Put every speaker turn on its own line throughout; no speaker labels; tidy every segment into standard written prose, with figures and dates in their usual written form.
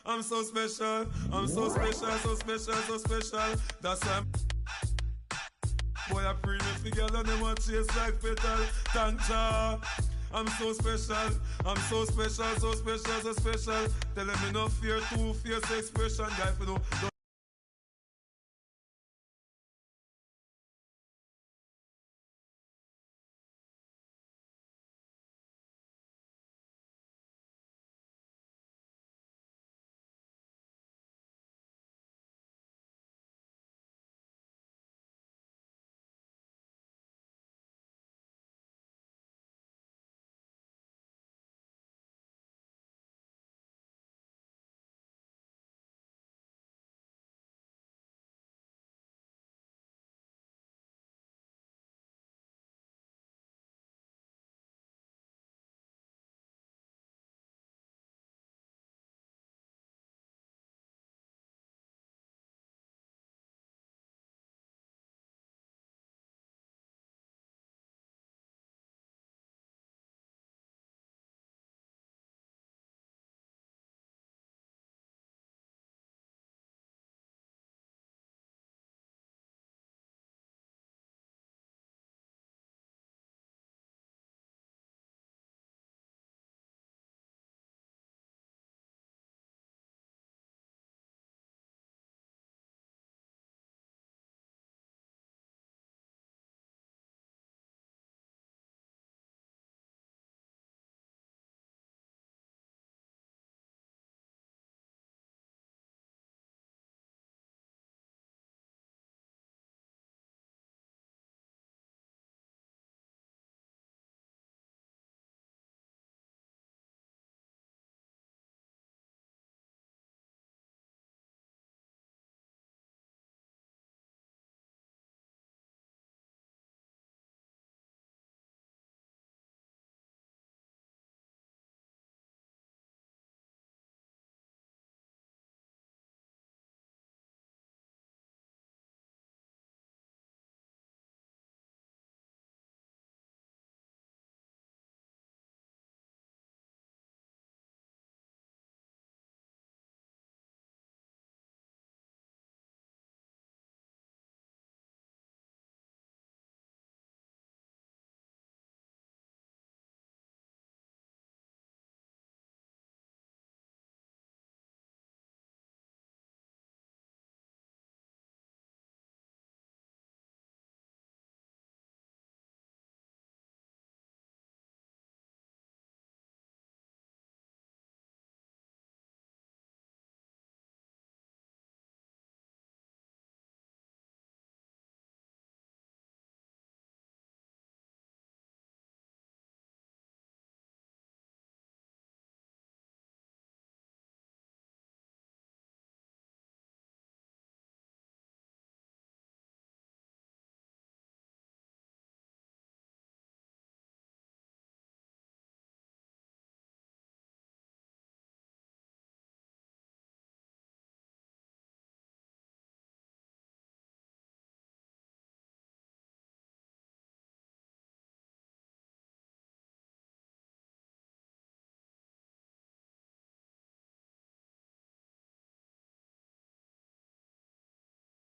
I'm so special. I'm so special, so special, so special. That's why boy, I pray me together, them want chase like petal. Tanja, I'm so special. I'm so special, so special, so special. Tell them me no fear, too fierce expression, guy, for no.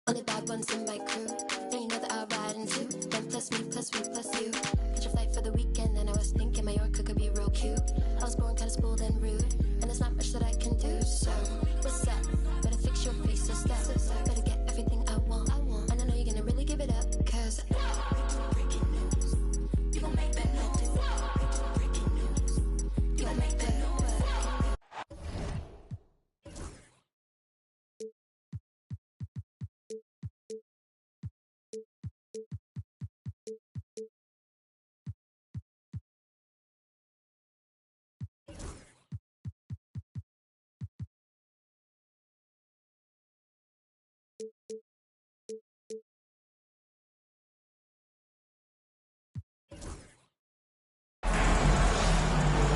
Only bad ones in my crew. Then you know that I'll ride in two. Then plus me, plus we, plus you. Catch a flight for the weekend, and I was thinking Mallorca could be real cute. I was born kinda spoiled and rude, and there's not much that I can do. So, what's up? Better fix your face, so step. Better get everything I want. And I know you're gonna really give it up, cause breaking news. You gon' make that noise. Breaking news. You gon' make that noise.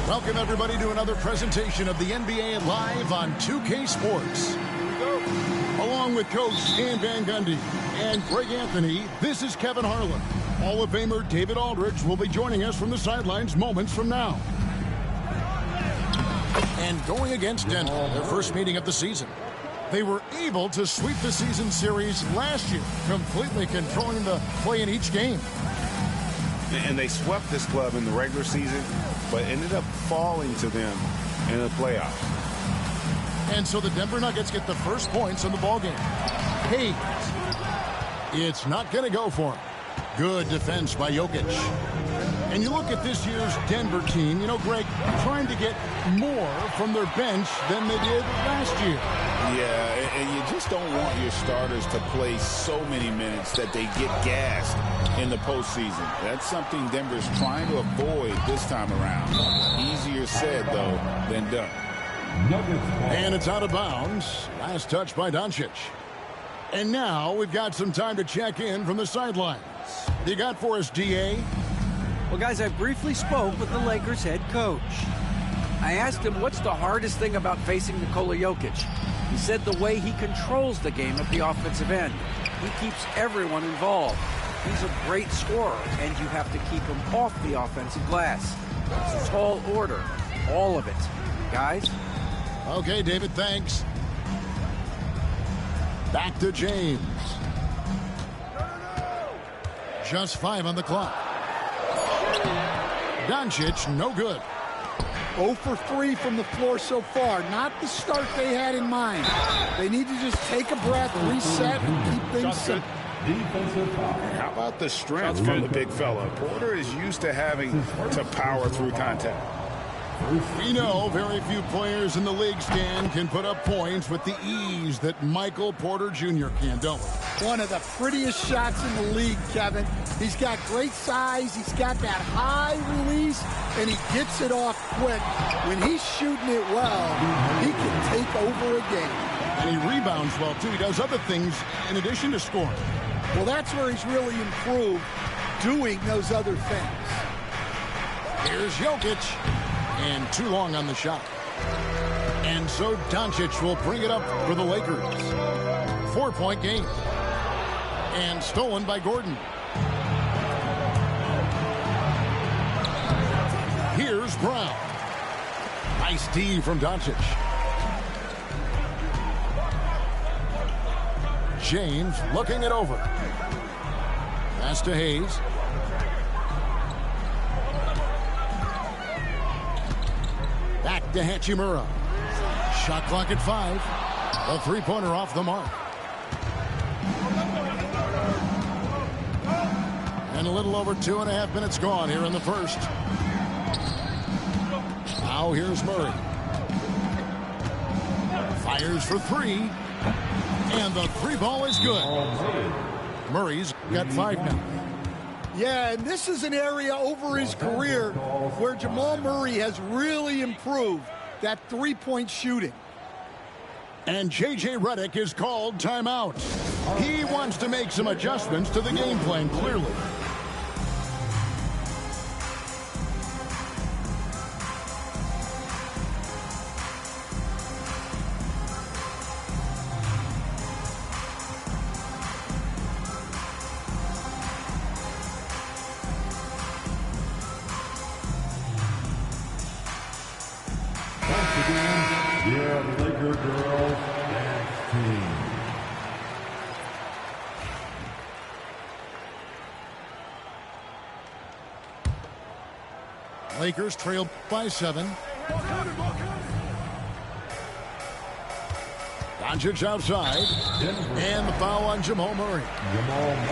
Welcome, everybody, to another presentation of the NBA Live on 2K Sports. Here we go. Along with Coach Stan Van Gundy and Greg Anthony, this is Kevin Harlan. Hall of Famer David Aldridge will be joining us from the sidelines moments from now. And going against Denver, their first meeting of the season. They were able to sweep the season series last year, completely controlling the play in each game.
And they swept this club in the regular season, but ended up falling to them in the playoffs.
And so the Denver Nuggets get the first points in the ballgame. Hayes. It's not going to go for him. Good defense by Jokic. And you look at this year's Denver team, you know, Greg, trying to get more from their bench than they did last year.
Yeah, and you just don't want your starters to play so many minutes that they get gassed in the postseason. That's something Denver's trying to avoid this time around. Easier said, though, than done.
And it's out of bounds. Last touch by Doncic. And now we've got some time to check in from the sidelines. You got for us, D.A.?
Well, guys, I briefly spoke with the Lakers head coach. I asked him what's the hardest thing about facing Nikola Jokic. He said the way he controls the game at the offensive end. He keeps everyone involved. He's a great scorer, and you have to keep him off the offensive glass. It's a tall order, all of it. Guys?
Okay, David, thanks. Back to James. Just 5 on the clock. Doncic, no good.
0 for 3 from the floor so far. Not the start they had in mind. They need to just take a breath, reset, and keep things simple.
How about the strength from the big fella? Porter is used to having to power through contact.
We know very few players in the league, Stan, can put up points with the ease that Michael Porter Jr. can, don't we?
One of the prettiest shots in the league, Kevin. He's got great size. He's got that high release, and he gets it off quick. When he's shooting it well, he can take over a game.
And he rebounds well, too. He does other things in addition to scoring.
Well, that's where he's really improved, doing those other things.
Here's Jokic. And too long on the shot. And so Doncic will bring it up for the Lakers. 4-point game. And stolen by Gordon. Here's Brown. Nice D from Doncic. James looking it over. Pass to Hayes. Back to Hachimura. Shot clock at 5. A three-pointer off the mark. And a little over 2.5 minutes gone here in the first. Now here's Murray. Fires for 3. And the 3 ball is good. Murray's got 5 now.
Yeah, and this is an area over his career where Jamal Murray has really improved that three-point shooting.
And J.J. Redick is called timeout. He wants to make some adjustments to the game plan, clearly. Lakers trail by 7. Doncic outside. And the foul on Jamal Murray.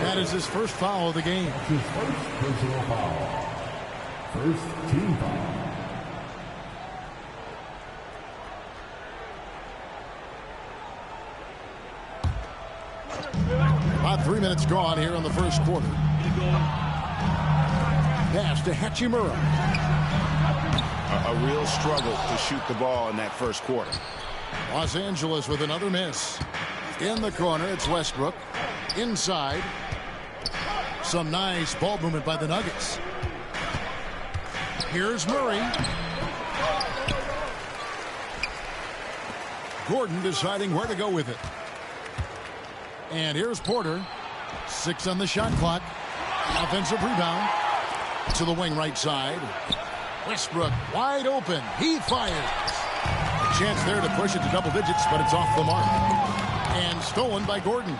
That is his first foul of the game.
His first personal foul. First team foul.
About 3 minutes gone here in the first quarter. Pass to Hachimura.
A real struggle to shoot the ball in that first quarter.
Los Angeles with another miss. In the corner, it's Westbrook. Inside. Some nice ball movement by the Nuggets. Here's Murray. Gordon deciding where to go with it. And here's Porter. 6 on the shot clock. Offensive rebound. To the wing right side. Westbrook wide open. He fires. chance there to push it to double digits, but it's off the mark. And stolen by Gordon.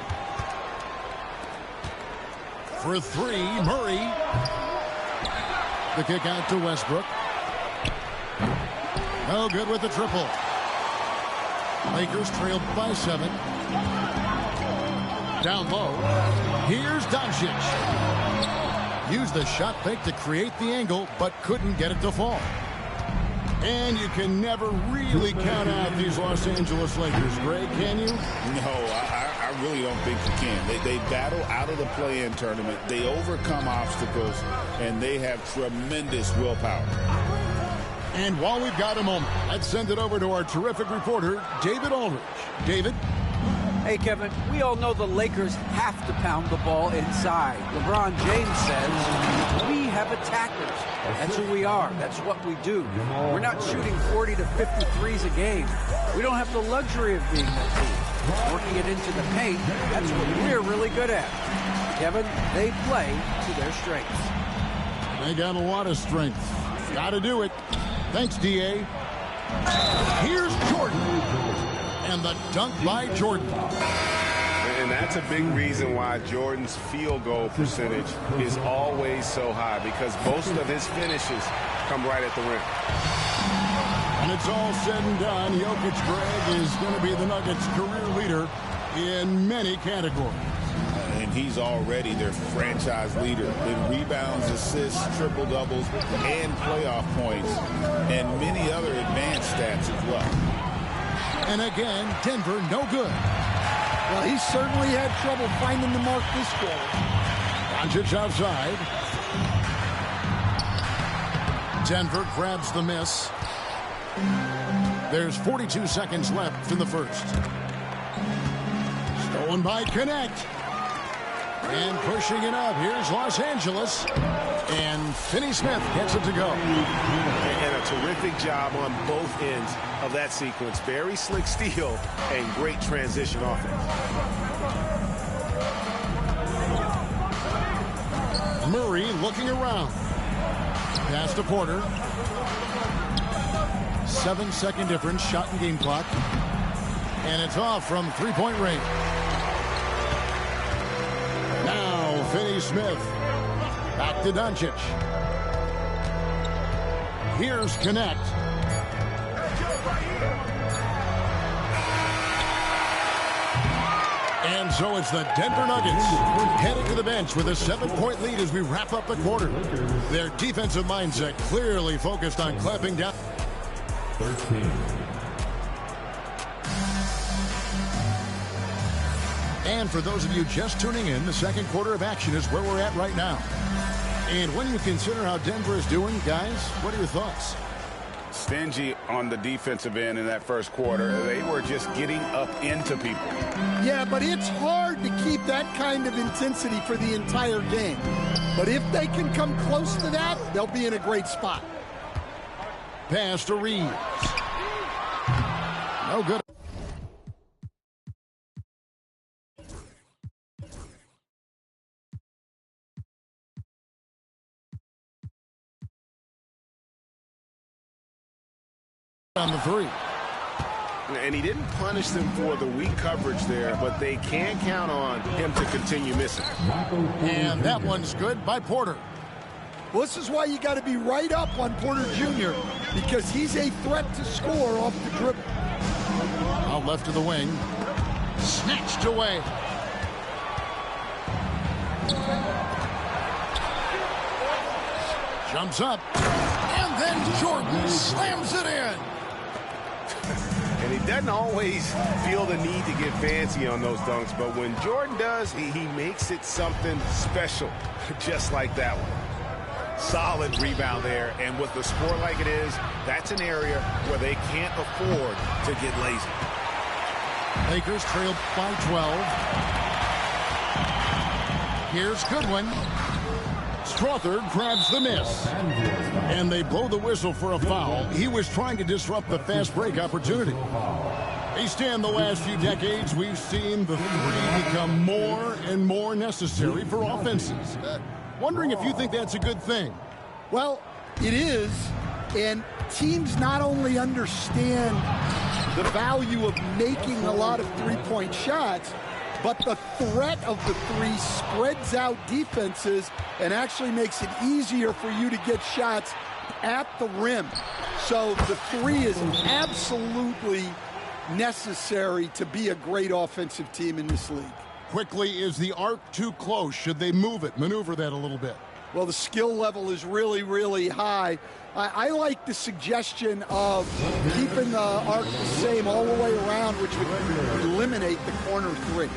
For three, Murray. The kick out to Westbrook. No good with the triple. Lakers trailed by 7. Down low. Here's Doncic. Used the shot fake to create the angle, but couldn't get it to fall. And you can never really count out these Los Angeles Lakers, Greg, can you?
No, I really don't think you can. They battle out of the play-in tournament. They overcome obstacles, and they have tremendous willpower.
And while we've got a moment, let's send it over to our terrific reporter, David Aldridge. David?
Hey, Kevin, we all know the Lakers have to pound the ball inside. LeBron James says, we have attackers. That's who we are. That's what we do. We're not shooting 40 to 53s a game. We don't have the luxury of being that team. Working it into the paint, that's what we're really good at. Kevin, they play to their strengths.
They got a lot of strength. Got to do it. Thanks, D.A. Here's Jordan. And the dunk by Jordan.
And that's a big reason why Jordan's field goal percentage is always so high, because most of his finishes come right at the rim.
And it's all said and done, Jokic, Greg, is going to be the Nuggets' career leader in many categories.
And he's already their franchise leader in rebounds, assists, triple-doubles, and playoff points, and many other advanced stats as well.
And again, Denver no good.
Well, he certainly had trouble finding the mark this quarter.
Doncic outside. Denver grabs the miss. There's 42 seconds left in the first. Stolen by Connect. And pushing it up. Here's Los Angeles. And Finney-Smith gets it to go.
And a terrific job on both ends of that sequence. Very slick steal and great transition offense.
Murray looking around. Pass to Porter. 7-second difference. Shot and game clock. And it's off from three-point range. Now Finney-Smith. Back to Doncic. Here's Connect. And so it's the Denver Nuggets heading to the bench with a 7-point lead as we wrap up the quarter. Their defensive mindset clearly focused on clamping down.
13.
And for those of you just tuning in, the second quarter of action is where we're at right now. And when you consider how Denver is doing, guys, what are your thoughts?
Stingy on the defensive end in that first quarter. They were just getting up into people.
Yeah, but it's hard to keep that kind of intensity for the entire game. But if they can come close to that, they'll be in a great spot.
Pass to Reeves. No good. On the three.
And he didn't punish them for the weak coverage there, but they can count on him to continue missing.
And that one's good by Porter.
Well, this is why you got to be right up on Porter Jr., because he's a threat to score off the dribble.
Out left of the wing. Snatched away. Jumps up. And then Jordan slams it in.
And he doesn't always feel the need to get fancy on those dunks, but when Jordan does, he makes it something special, just like that one. Solid rebound there, and with the score like it is, that's an area where they can't afford to get lazy.
Lakers trailed by 12. Here's Goodwin. Struthers grabs the miss. And they blow the whistle for a foul. He was trying to disrupt the fast break opportunity. Based on the last few decades, we've seen the three become more and more necessary for offenses. Wondering if you think that's a good thing.
Well, it is, and teams not only understand the value of making a lot of three-point shots, but the threat of the three spreads out defenses and actually makes it easier for you to get shots at the rim. So the three is absolutely necessary to be a great offensive team in this league.
Quickly, is the arc too close? Should they move it, maneuver that a little bit?
Well, the skill level is really, really high. I like the suggestion of keeping the arc the same all the way around, which would eliminate the corner three.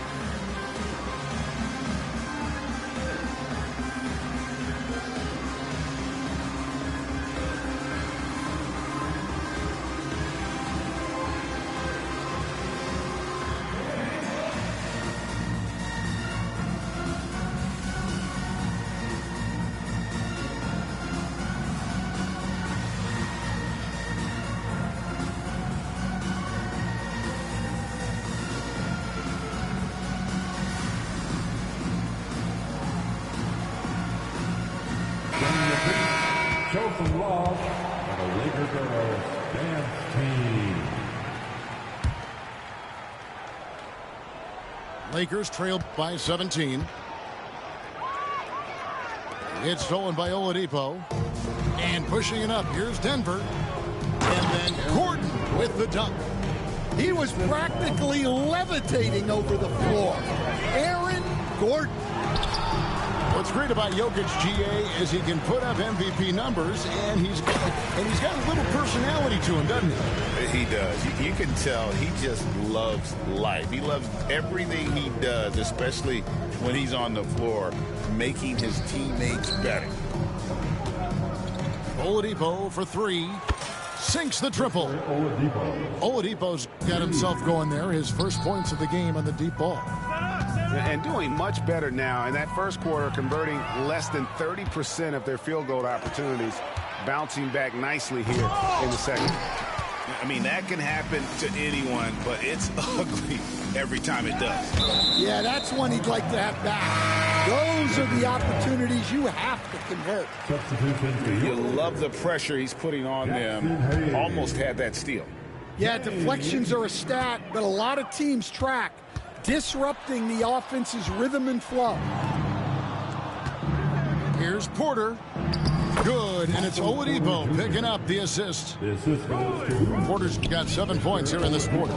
Show some love for the Laker girls dance team.
Lakers trailed by 17. It's stolen by Oladipo. And pushing it up, here's Denver. And then Gordon with the dunk.
He was practically levitating over the floor. Aaron Gordon.
What's great about Jokic, GA, is he can put up MVP numbers, and he's got a little personality to him, doesn't he?
He does. You can tell he just loves life. He loves everything he does, especially when he's on the floor, making his teammates better.
Oladipo for three. Sinks the triple. Oladipo's got himself going there. His first points of the game on the deep ball.
And doing much better now. In that first quarter, converting less than 30% of their field goal opportunities, bouncing back nicely here in the second.
I mean, that can happen to anyone, but it's ugly every time it does.
Yeah, that's one he'd like to have back. Those are the opportunities you have to convert.
You love the pressure he's putting on them. Almost had that steal.
Yeah, deflections are a stat that a lot of teams track, disrupting the offense's rhythm and flow.
Here's Porter. Good, and it's Oladipo picking up the assist. Porter's got 7 points here in this quarter.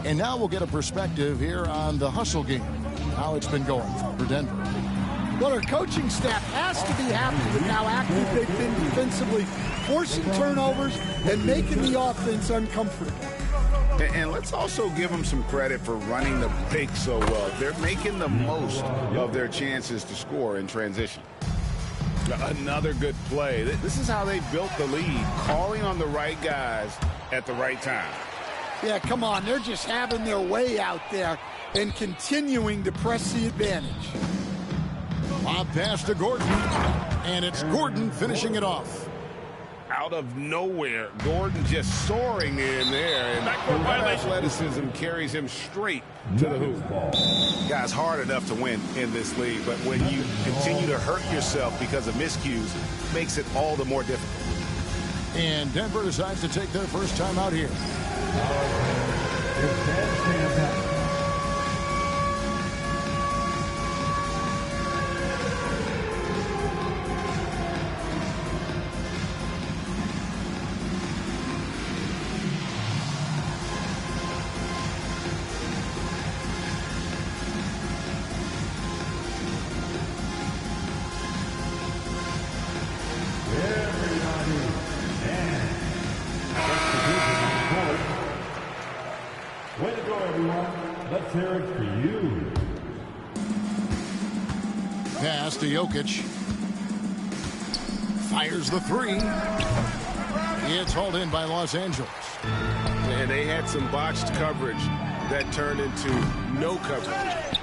And now we'll get a perspective here on the hustle game, how it's been going for Denver.
Well, our coaching staff has to be happy with how active they've been defensively, forcing turnovers and making the offense uncomfortable.
And let's also give them some credit for running the pick so well. They're making the most of their chances to score in transition. Another good play. This is how they built the lead, calling on the right guys at the right time.
Yeah, come on. They're just having their way out there and continuing to press the advantage.
Lob pass to Gordon, and it's Gordon finishing it off.
Out of nowhere, Gordon just soaring in there, and that athleticism carries him straight to the hoop. Guys, hard enough to win in this league, but when you continue to hurt yourself because of miscues, makes it all the more difficult.
And Denver decides to take their first time out here.
Way to go, everyone. Let's hear it for you.
Pass to Jokic. Fires the three. It's hauled in by Los Angeles.
And they had some botched coverage that turned into no coverage.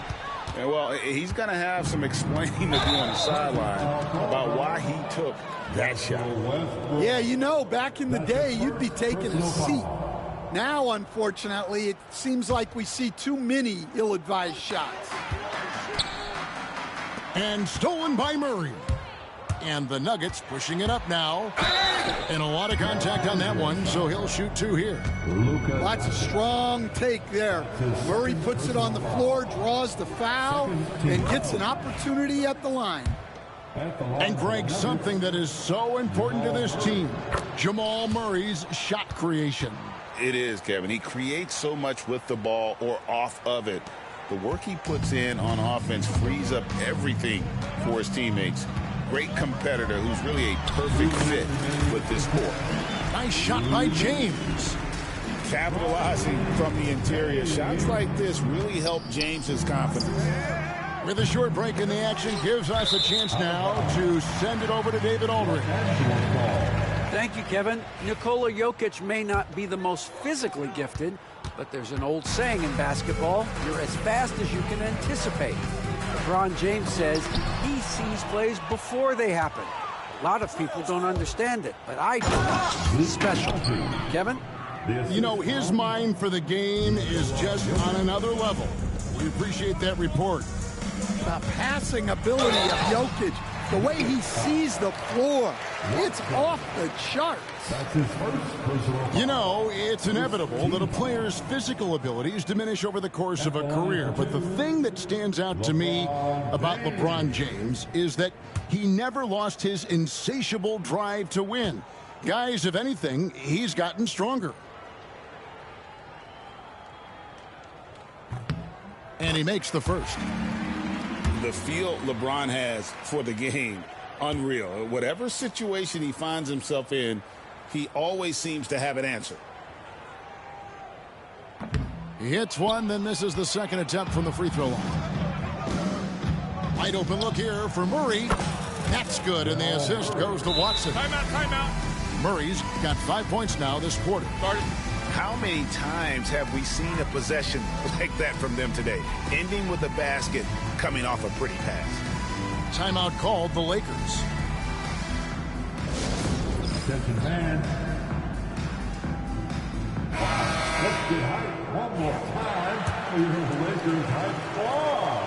And well, he's going to have some explaining to do on the sideline about why he took that shot.
Yeah, you know, back in the day, you'd be taking a seat. Now, unfortunately, it seems like we see too many ill-advised shots.
And stolen by Murray. And the Nuggets pushing it up now. And a lot of contact on that one, so he'll shoot 2 here.
Lots of strong take there. Murray puts it on the floor, draws the foul, and gets an opportunity at the line.
And Greg, something that is so important to this team, Jamal Murray's shot creation.
It is, Kevin. He creates so much with the ball or off of it. The work he puts in on offense frees up everything for his teammates. Great competitor who's really a perfect fit with this court.
Nice shot by James.
Capitalizing from the interior. Shots like this really help James's confidence.
With a short break in the action, gives us a chance now to send it over to David Aldridge.
Thank you, Kevin. Nikola Jokic may not be the most physically gifted, but there's an old saying in basketball, you're as fast as you can anticipate. LeBron James says he sees plays before they happen. A lot of people don't understand it, but I do. He's special. Kevin?
You know, his mind for the game is just on another level. We appreciate that report.
The passing ability of Jokic, the way he sees the floor, it's off the charts.
You know, it's inevitable that a player's physical abilities diminish over the course of a career. But the thing that stands out to me about LeBron James is that he never lost his insatiable drive to win. Guys, if anything, he's gotten stronger. And he makes the first.
The feel LeBron has for the game, unreal. Whatever situation he finds himself in, he always seems to have an answer.
He hits one, then misses the second attempt from the free throw line. Wide open look here for Murray. That's good, and the assist goes to Watson.
Timeout.
Murray's got 5 points now this quarter.
How many times have we seen a possession like that from them today? Ending with a basket, coming off a pretty pass.
Timeout called the Lakers.
Attention fans. Let's get hype one more time. The Lakers hype ball.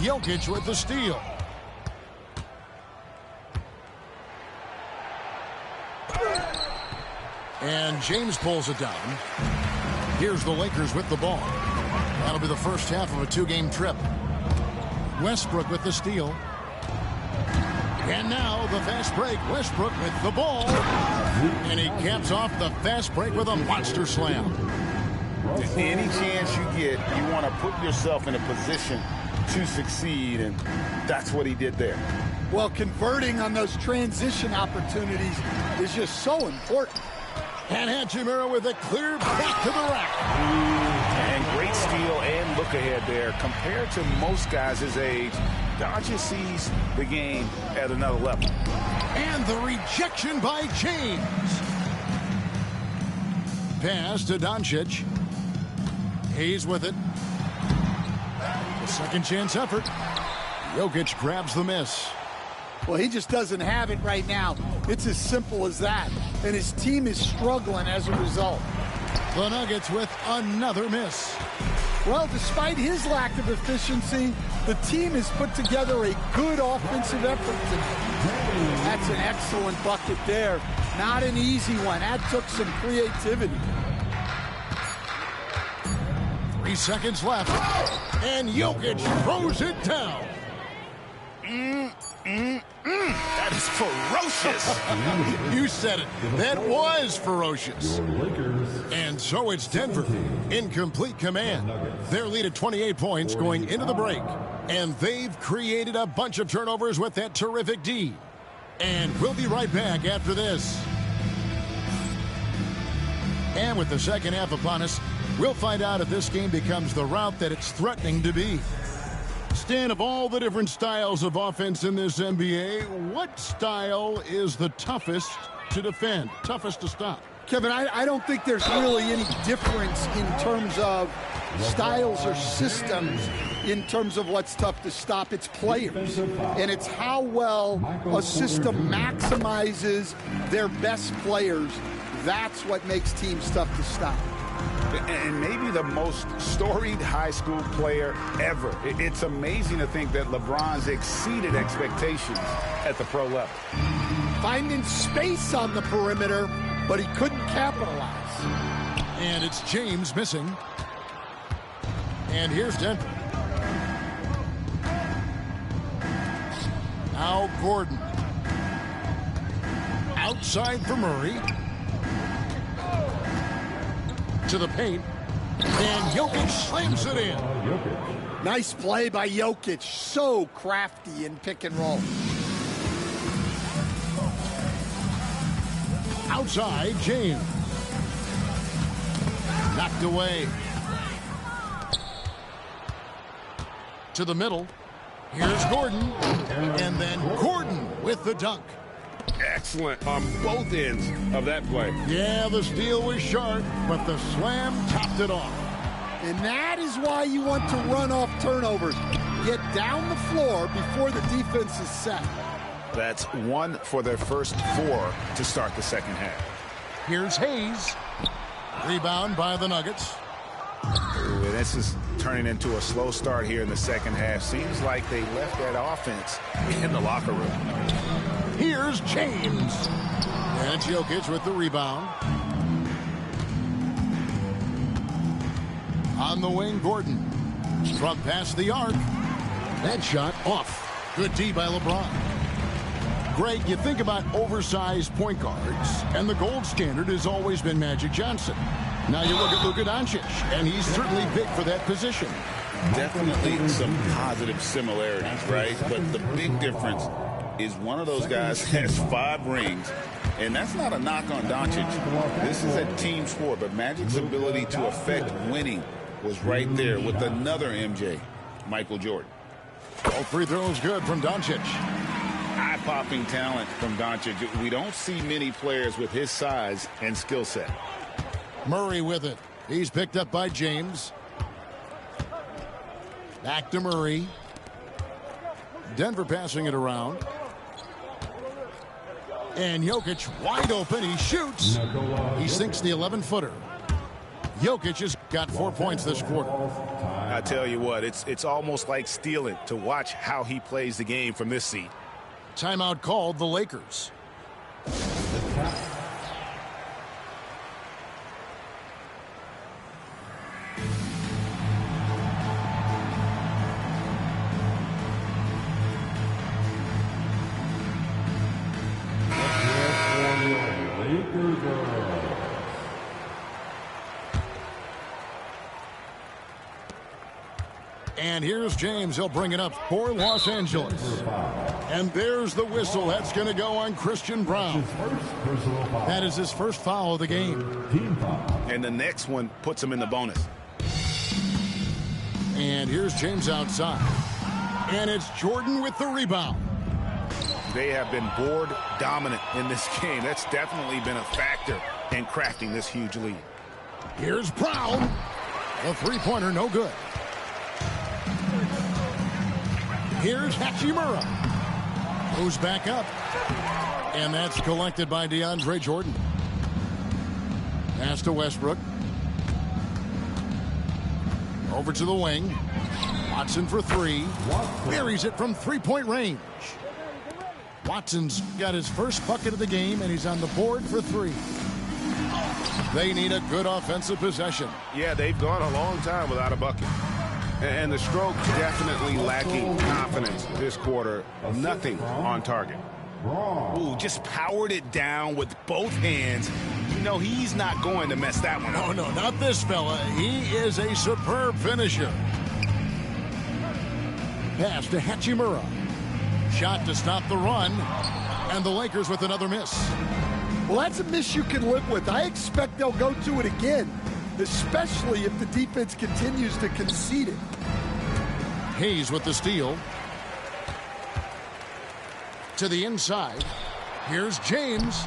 Jokic with the steal. And James pulls it down. Here's the Lakers with the ball. That'll be the first half of a 2-game trip. Westbrook with the steal. And now the fast break. Westbrook with the ball. And he caps off the fast break with a monster slam.
Any chance you get, you want to put yourself in a position to succeed, and that's what he did there.
Well, converting on those transition opportunities is just so important.
And Hachimura with a clear back to the rack.
And great steal and look ahead there. Compared to most guys his age, Doncic sees the game at another level.
And the rejection by James. Pass to Doncic. He's with it. A second chance effort. Jokic grabs the miss.
Well, he just doesn't have it right now. It's as simple as that. And his team is struggling as a result.
The Nuggets with another miss.
Well, despite his lack of efficiency, the team has put together a good offensive effort today. That's an excellent bucket there. Not an easy one. That took some creativity.
3 seconds left. And Jokic throws it down.
That is ferocious.
You said it. That was ferocious. And so it's Denver in complete command. Their lead at 28 points going into the break. And they've created a bunch of turnovers with that terrific D. And we'll be right back after this. And with the second half upon us, we'll find out if this game becomes the route that it's threatening to be. Stan, of all the different styles of offense in this NBA, what style is the toughest to defend, toughest to stop?
Kevin, I don't think there's really any difference in terms of styles or systems in terms of what's tough to stop. It's players. And it's how well a system maximizes their best players. That's what makes teams tough to stop.
And maybe the most storied high school player ever. It's amazing to think that LeBron's exceeded expectations at the pro level.
Finding space on the perimeter, but he couldn't capitalize.
And it's James missing. And here's Denver. Now Gordon. Outside for Murray. To the paint. And Jokic slams it in.
Nice play by Jokic. So crafty in pick and roll.
Outside, James. Knocked away. To the middle. Here's Gordon. And then Gordon with the dunk.
Excellent on both ends of that play.
Yeah, the steal was sharp, but the slam topped it off.
And that is why you want to run off turnovers. Get down the floor before the defense is set.
That's 1 for their first 4 to start the second half.
Here's Hayes. Rebound by the Nuggets.
Ooh, this is turning into a slow start here in the second half. Seems like they left that offense in the locker room.
Here's James. And Jokic with the rebound. On the wing, Gordon. Struck past the arc. That shot off. Good D by LeBron. Greg, you think about oversized point guards, and the gold standard has always been Magic Johnson. Now you look at Luka Doncic, and he's certainly big for that position.
Definitely some positive similarities, right? But the big difference is one of those guys has 5 rings, and that's not a knock on Doncic. This is a team sport, but Magic's ability to affect winning was right there with another MJ, Michael Jordan.
All free throws good from Doncic.
Eye-popping talent from Doncic. We don't see many players with his size and skill set.
Murray with it. He's picked up by James. Back to Murray. Denver passing it around. And Jokic wide open. He shoots. He sinks the 11-footer. Jokic has got 4 points this quarter.
I tell you what, it's almost like stealing to watch how he plays the game from this seat.
Timeout called the Lakers. And here's James. He'll bring it up for Los Angeles. And there's the whistle. That's going to go on Christian Brown. That is his first foul of the game.
And the next one puts him in the bonus.
And here's James outside. And it's Jordan with the rebound.
They have been board dominant in this game. That's definitely been a factor in crafting this huge lead.
Here's Brown. The three-pointer, no good. Here's Hachimura. Goes back up. And that's collected by DeAndre Jordan. Pass to Westbrook. Over to the wing. Watson for 3. Buries it from three-point range. Watson's got his first bucket of the game, and he's on the board for 3. They need a good offensive possession.
Yeah, they've gone a long time without a bucket. And the stroke definitely lacking confidence this quarter. Nothing on target. Ooh, just powered it down with both hands. You know, he's not going to mess that one up.
Oh, no, not this fella. He is a superb finisher. Pass to Hachimura. Shot to stop the run. And the Lakers with another miss.
Well, that's a miss you can live with. I expect they'll go to it again, especially if the defense continues to concede it.
Hayes with the steal. To the inside. Here's James.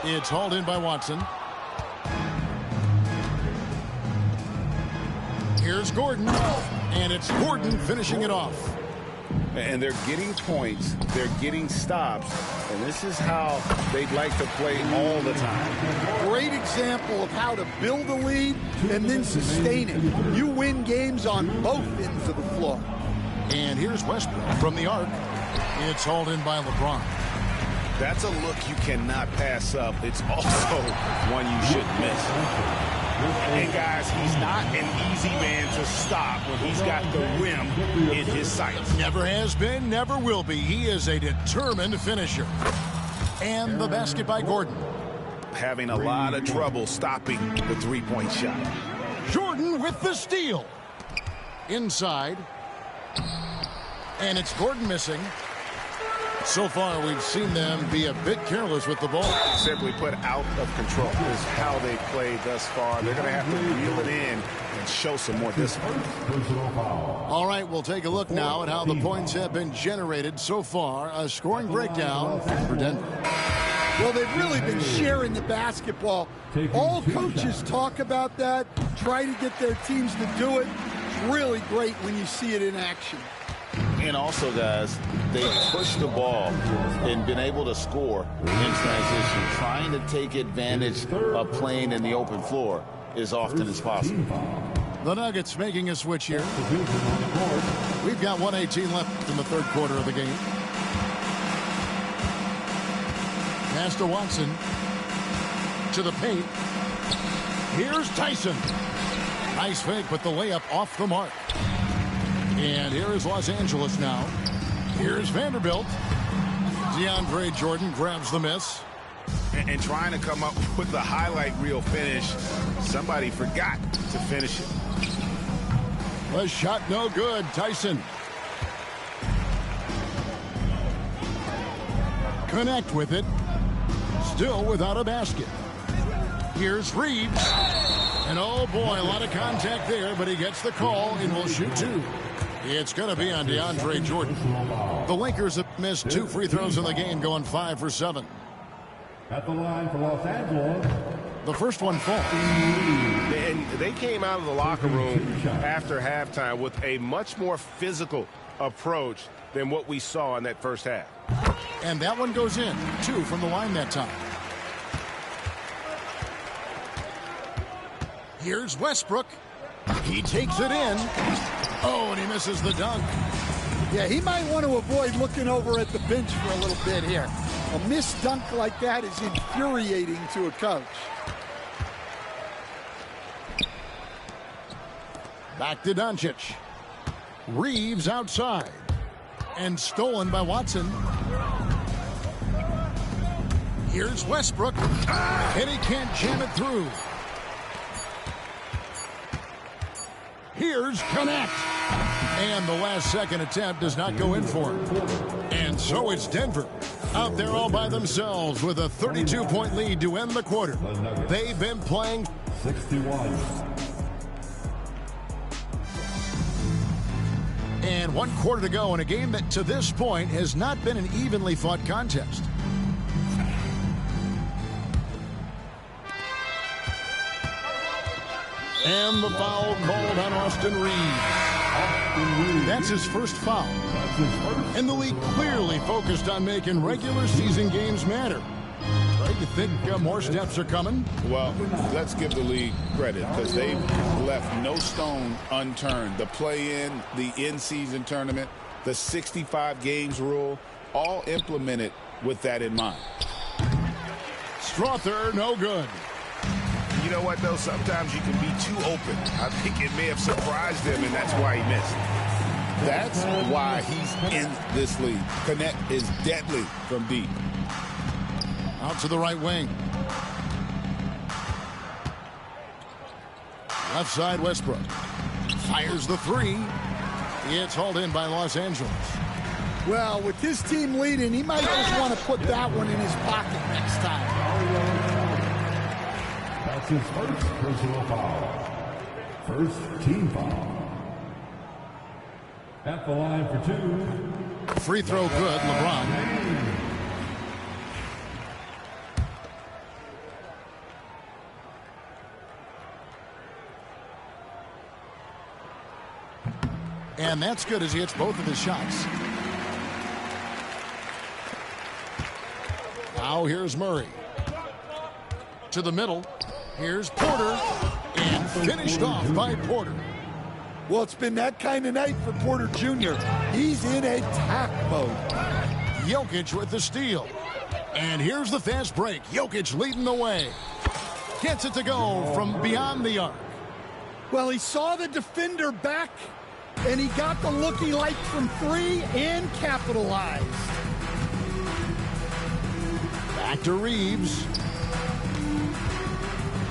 It's hauled in by Watson. Here's Gordon. And it's Gordon finishing it off.
And they're getting points. They're getting stops.
And this is how they'd like to play all the time.
Great example of how to build a lead and then sustain it. You win games on both ends of the floor.
And here's Westbrook from the arc. It's hauled in by LeBron.
That's a look you cannot pass up. It's also one you shouldn't miss. And guys, he's not an easy man to stop when he's got the rim in his sights.
Never has been, never will be. He is a determined finisher. And the basket by Gordon.
Having a lot of trouble stopping the three-point shot.
Jordan with the steal. Inside. And it's Gordon missing. So far, we've seen them be a bit careless with the ball.
Simply put, out of control is how they played thus far. They're going to have to reel it in and show some more discipline.
All right, we'll take a look now at how the points have been generated so far. A scoring breakdown for Denver.
Well, they've really been sharing the basketball. All coaches talk about that, try to get their teams to do it. It's really great when you see it in action.
And also, guys, they've pushed the ball and been able to score in transition, trying to take advantage of playing in the open floor as often as possible.
The Nuggets making a switch here. We've got 1:18 left in the third quarter of the game. Pass to Watson. To the paint. Here's Tyson. Nice fake, but the layup off the mark. And here is Los Angeles now. Here's Vanderbilt. DeAndre Jordan grabs the miss.
And trying to come up with the highlight reel finish. Somebody forgot to finish it.
A shot no good. Tyson. Connect with it. Still without a basket. Here's Reeves. And oh boy, a lot of contact there, but he gets the call and will shoot two. It's going to be on DeAndre Jordan. The Lakers have missed 2 free throws in the game, going 5 for 7.
At the line for Los Angeles.
The first one falls.
And they came out of the locker room after halftime with a much more physical approach than what we saw in that first half.
And that one goes in. 2 from the line that time. Here's Westbrook. He takes it in. Oh, and he misses the dunk.
Yeah, he might want to avoid looking over at the bench for a little bit here. A missed dunk like that is infuriating to a coach.
Back to Doncic. Reeves outside. And stolen by Watson. Here's Westbrook. And he can't jam it through. Here's Connect. And the last second attempt does not go in for him. And so it's Denver out there all by themselves with a 32-point lead to end the quarter. They've been playing
61.
And 1 quarter to go in a game that to this point has not been an evenly fought contest. And the foul called on Austin Reeves. That's his first foul. And the league clearly focused on making regular season games matter. Right? You think more steps are coming?
Well, let's give the league credit because they've left no stone unturned. The play-in, the in-season tournament, the 65 games rule, all implemented with that in mind.
Strother, no good.
You know what, though? Sometimes you can be too open. I think it may have surprised him, and that's why he missed.
That's why he's in this league. Connect is deadly from deep.
Out to the right wing. Left side, Westbrook. Fires the three. It's hauled in by Los Angeles.
Well, with his team leading, he might just want to put that one in his pocket next time.
That's his first personal foul. First team foul. At the line for 2.
Free throw good, LeBron. And that's good as he hits both of his shots. Now here's Murray. To the middle. Here's Porter. And finished off by Porter.
Well, it's been that kind of night for Porter Jr. He's in attack mode.
Jokic with the steal. And here's the fast break. Jokic leading the way. Gets it to go from beyond the arc.
Well, he saw the defender back, and he got the look he liked from three and capitalized.
Back to Reeves.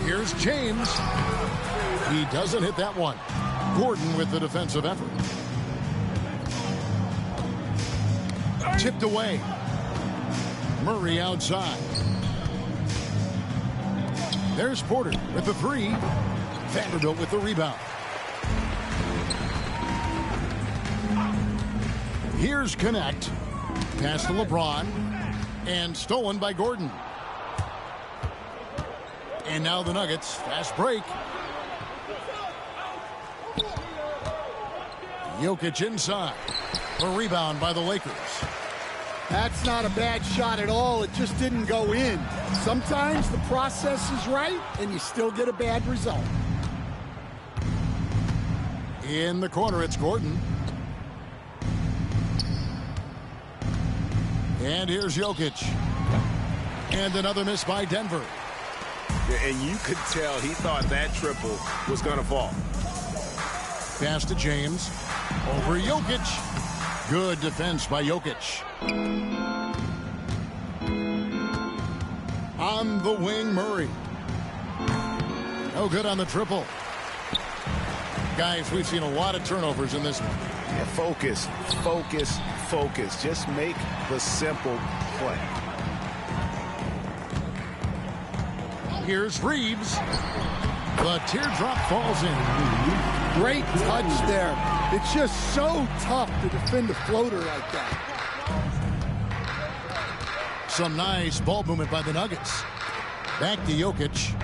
Here's James. He doesn't hit that one. Gordon with the defensive effort. Tipped away. Murray outside. There's Porter with the three. Vanderbilt with the rebound. Here's Connect. Pass to LeBron. And stolen by Gordon. And now the Nuggets. Fast break. Jokic inside. A rebound by the Lakers.
That's not a bad shot at all. It just didn't go in. Sometimes the process is right, and you still get a bad result.
In the corner, it's Gordon. And here's Jokic. And another miss by Denver.
Yeah, and you could tell he thought that triple was going to fall.
Pass to James. Over Jokic. Good defense by Jokic. On the wing, Murray. No good on the triple. Guys, we've seen a lot of turnovers in this one.
Yeah, focus, focus, focus. Just make the simple play.
Here's Reeves. The teardrop falls in.
Great touch there. It's just so tough to defend a floater like that.
Some nice ball movement by the Nuggets. Back to Jokic.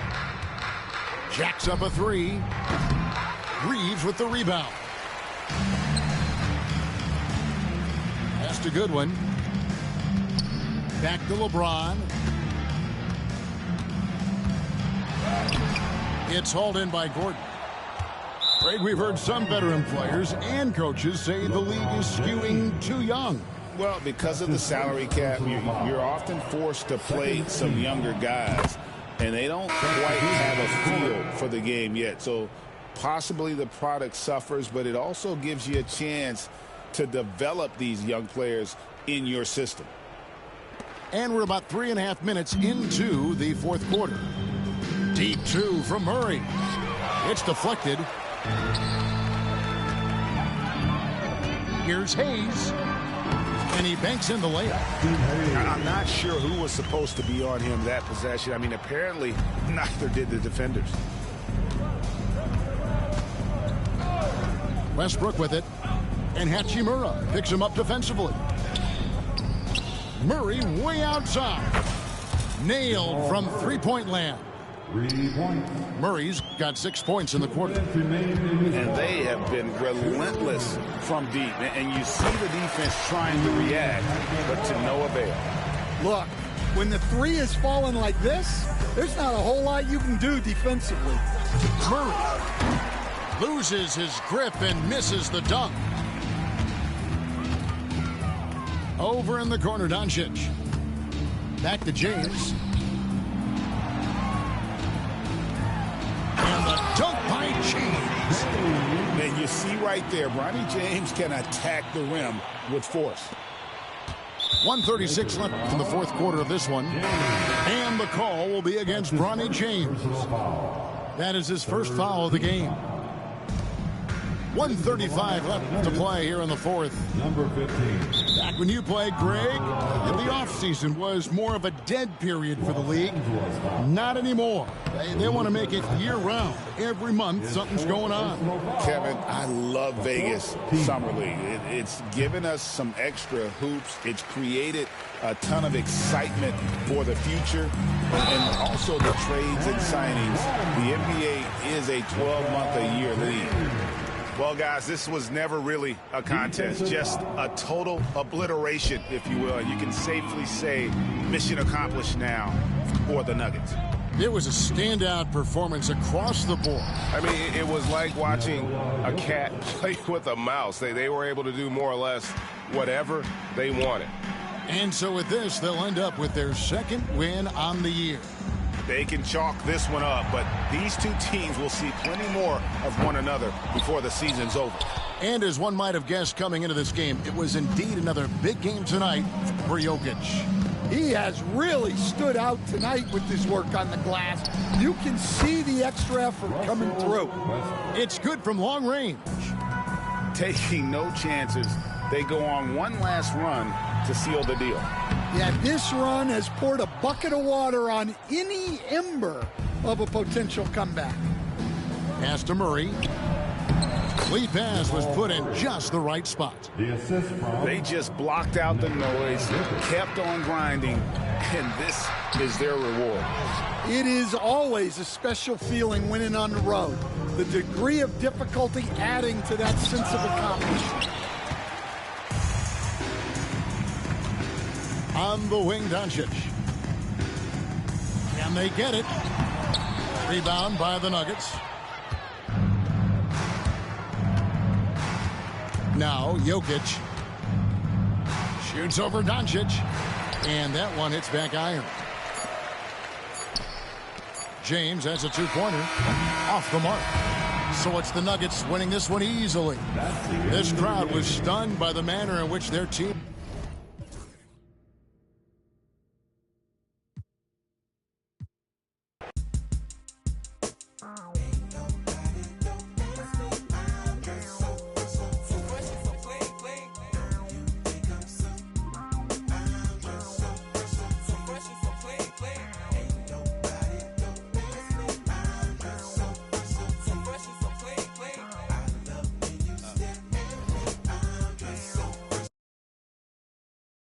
Jacks up a three. Reeves with the rebound. That's a good one. Back to LeBron. It's hauled in by Gordon. Craig, we've heard some veteran players and coaches say the league is skewing too young.
Well, because of the salary cap, you're often forced to play some younger guys, and they don't quite have a feel for the game yet. So possibly the product suffers, but it also gives you a chance to develop these young players in your system.
And we're about 3.5 minutes into the fourth quarter. Deep two from Murray. It's deflected. Here's Hayes. And he banks in the layup.
I'm not sure who was supposed to be on him that possession. I mean, apparently neither did the defenders.
Westbrook with it. And Hachimura picks him up defensively. Murray way outside. Nailed from three-point land. Murray's got 6 points in the quarter.
And they have been relentless from deep. And you see the defense trying to react, but to no avail.
Look, when the three is falling like this, there's not a whole lot you can do defensively.
Murray loses his grip and misses the dunk. Over in the corner, Doncic. Back to James. And the dunk by James.
And you see right there, Bronny James can attack the rim with force.
1:36 left in the fourth quarter of this one. And the call will be against Bronny James. That is his first foul of the game. 1:35 left to play here in the fourth.
Number 15.
Back when you played, Greg, the offseason was more of a dead period for the league. Not anymore. They want to make it year-round. Every month, something's going on.
Kevin, I love Vegas Summer League. It's given us some extra hoops. It's created a ton of excitement for the future. And also the trades and signings. The NBA is a 12-month-a-year league.
Well, guys, this was never really a contest, just a total obliteration, if you will. You can safely say mission accomplished now for the Nuggets.
It was a standout performance across the board.
I mean, it was like watching a cat play with a mouse. They were able to do more or less whatever they wanted.
And so with this, they'll end up with their second win on the year.
They can chalk this one up, but these two teams will see plenty more of one another before the season's over.
And as one might have guessed coming into this game, it was indeed another big game tonight for Jokic.
He has really stood out tonight with his work on the glass. You can see the extra effort coming through.
It's good from long range.
Taking no chances, they go on one last run to seal the deal.
Yeah, this run has poured a bucket of water on any ember of a potential comeback.
Pass to Murray. Lead pass was put in just the right spot.
The assist from
They just blocked out the noise, kept on grinding, and this is their reward.
It is always a special feeling winning on the road. The degree of difficulty adding to that sense of accomplishment.
On the wing, Doncic. Can they get it? Rebound by the Nuggets. Now, Jokic shoots over Doncic. And that one hits back iron. James has a two-pointer off the mark. So it's the Nuggets winning this one easily. This crowd was stunned by the manner in which their team